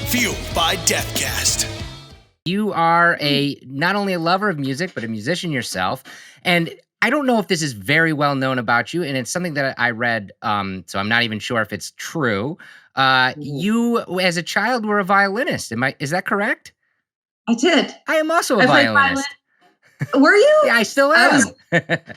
Fueled by Deathcast. You are not only a lover of music, but a musician yourself. And I don't know if this is very well known about you, and it's something that I read, so I'm not even sure if it's true. You, as a child, were a violinist. Is that correct? I did. I am also a I played violinist. Were you? Yeah, I still am.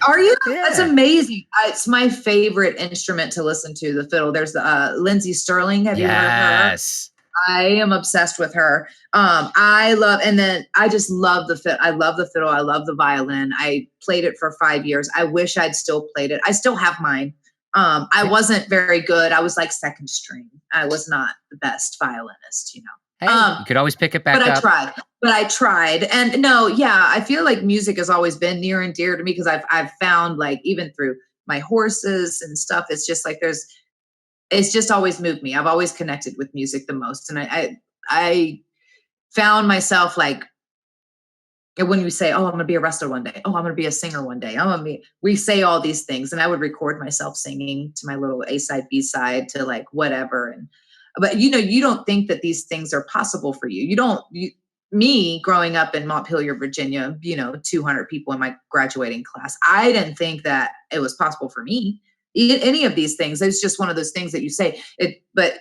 Are you? Yeah. That's amazing. It's my favorite instrument to listen to, the fiddle. There's the Lindsay Sterling. Have you heard of her? Yes. I am obsessed with her. And then I just love the fiddle. I love the fiddle. I love the violin. I played it for 5 years. I wish I'd still played it. I still have mine. I wasn't very good. I was like second string. I was not the best violinist, you know. Hey, you could always pick it back up. But I tried. And no, yeah, I feel like music has always been near and dear to me because I've found, like, even through my horses and stuff, it's just like it's just always moved me. I've always connected with music the most. And I found myself, like, when we say, oh, I'm going to be a wrestler one day. Oh, I'm going to be a singer one day. We say all these things, and I would record myself singing to my little A-side, B-side, to like whatever. But you don't think that these things are possible for you. Me growing up in Montpelier, Virginia, 200 people in my graduating class, I didn't think that it was possible for me. Any of these things. It's just one of those things that you say it. But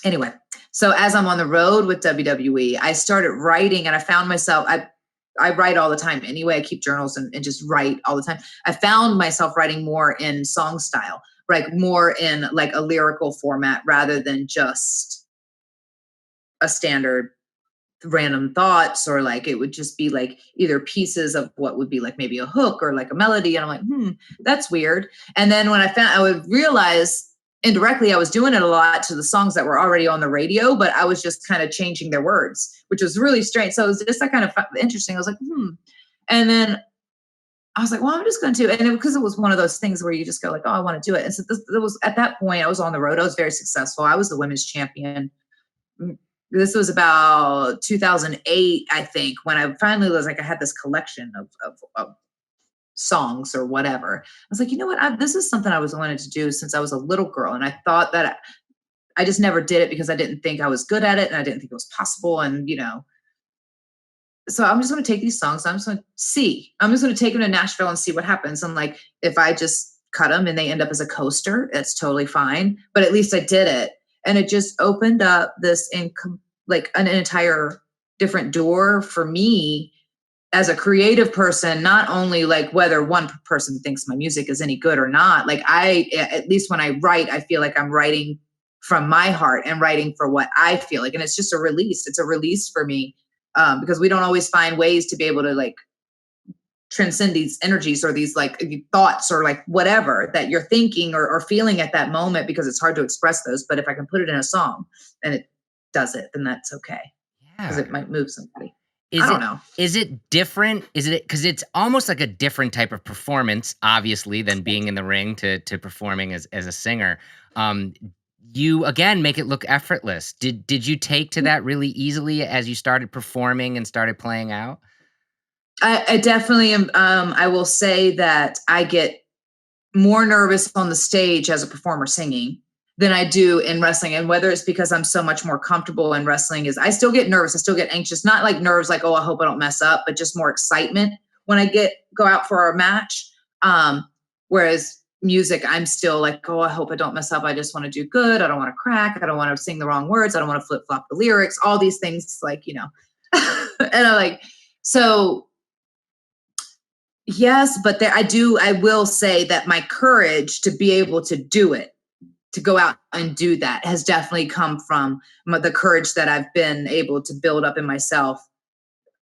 anyway, so as I'm on the road with WWE, I started writing, and I found myself, I write all the time anyway. I keep journals and just write all the time. I found myself writing more in song style, like more in like a lyrical format rather than just a standard random thoughts, or like it would just be like either pieces of what would be like maybe a hook or like a melody. And I'm like, that's weird. And then when I would realize indirectly I was doing it a lot to the songs that were already on the radio, but I was just kind of changing their words, which was really strange. So it was just that kind of interesting. I was like, And then I was like, well, I'm just going to, and because it was one of those things where you just go like, oh, I want to do it. And so it was at that point I was on the road. I was very successful. I was the women's champion. This was about 2008, I think, when I finally was like, I had this collection of songs or whatever. I was like, you know what? This is something I was wanted to do since I was a little girl. And I thought that I just never did it because I didn't think I was good at it. And I didn't think it was possible. And, so I'm just going to take these songs. I'm just going to take them to Nashville and see what happens. And like, if I just cut them and they end up as a coaster, that's totally fine. But at least I did it. And it just opened up this like an entire different door for me as a creative person, not only like whether one person thinks my music is any good or not. Like at least when I write, I feel like I'm writing from my heart and writing for what I feel like. And it's just a release. It's a release for me because we don't always find ways to be able to like transcend these energies or these like thoughts or like whatever that you're thinking or feeling at that moment, because it's hard to express those. But if I can put it in a song and it does it, then that's okay. Because it might move somebody. I don't know. Is it different? Because it's almost like a different type of performance, obviously, than being in the ring to performing as a singer. You again make it look effortless. Did you take to that really easily as you started performing and started playing out? I definitely am. I will say that I get more nervous on the stage as a performer singing than I do in wrestling. And whether it's because I'm so much more comfortable in wrestling is I still get nervous. I still get anxious, not like nerves, like, oh, I hope I don't mess up, but just more excitement when I go out for a match. Whereas music, I'm still like, oh, I hope I don't mess up. I just want to do good. I don't want to crack. I don't want to sing the wrong words. I don't want to flip flop the lyrics, all these things, like, and I'm like, so yes, but I will say that my courage to be able to do it, to go out and do that, has definitely come from the courage that I've been able to build up in myself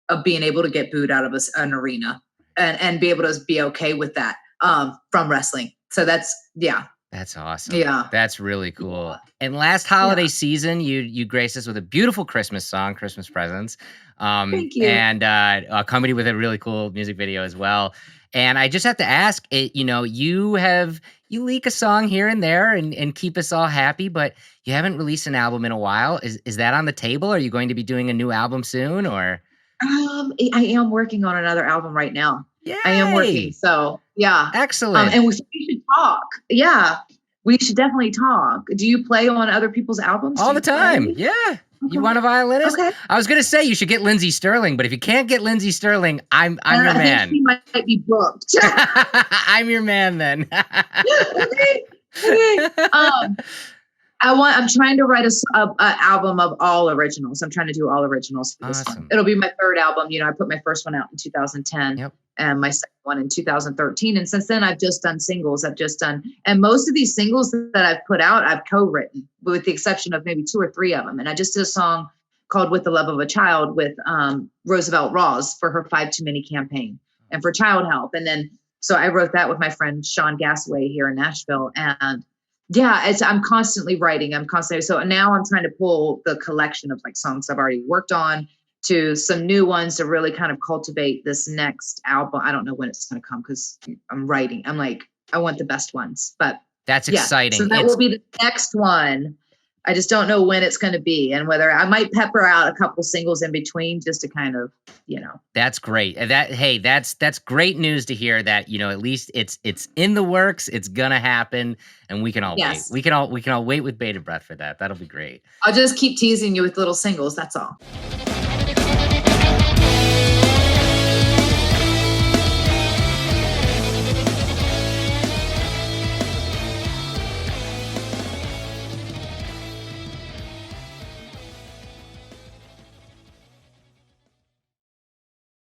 of being able to get booed out of an arena and be able to be okay with that from wrestling. So that's awesome. Yeah. That's really cool. Yeah. And last holiday season, you graced us with a beautiful Christmas song, Christmas Presents. Thank you. And accompanied with a really cool music video as well. And I just have to ask, you leak a song here and there and keep us all happy, but you haven't released an album in a while. Is that on the table? Are you going to be doing a new album soon, or? I am working on another album right now. Yay! I am working. So yeah. Excellent. And we should talk. Yeah. We should definitely talk. Do you play on other people's albums? All Do the you time. play? Yeah. You Okay. want a violinist? Okay. I was gonna say you should get Lindsey Sterling, but if you can't get Lindsey Sterling, I'm your I think man. he might be booked. I'm your man then. Okay. Okay. I'm trying to write a album of all originals. I'm trying to do all originals for this one. Awesome. It'll be my third album. I put my first one out in 2010 Yep. and my second one in 2013. And since then I've just done singles. And most of these singles that I've put out, I've co-written with the exception of maybe 2 or 3 of them. And I just did a song called With the Love of a Child with Roosevelt Ross for her 5 Too Many campaign and for child help. And then, so I wrote that with my friend Sean Gasaway here in Nashville. And yeah, I'm constantly writing. So now I'm trying to pull the collection of like songs I've already worked on to some new ones to really kind of cultivate this next album. I don't know when it's going to come because I'm writing. I'm like, I want the best ones, but That's yeah. exciting. So that will be the next one. I just don't know when it's going to be and whether I might pepper out a couple singles in between just to kind of, That's great. That's great news to hear that, at least it's in the works. It's gonna happen, and we can all wait. Yes. We can all wait with bated breath for that. That'll be great. I'll just keep teasing you with little singles. That's all.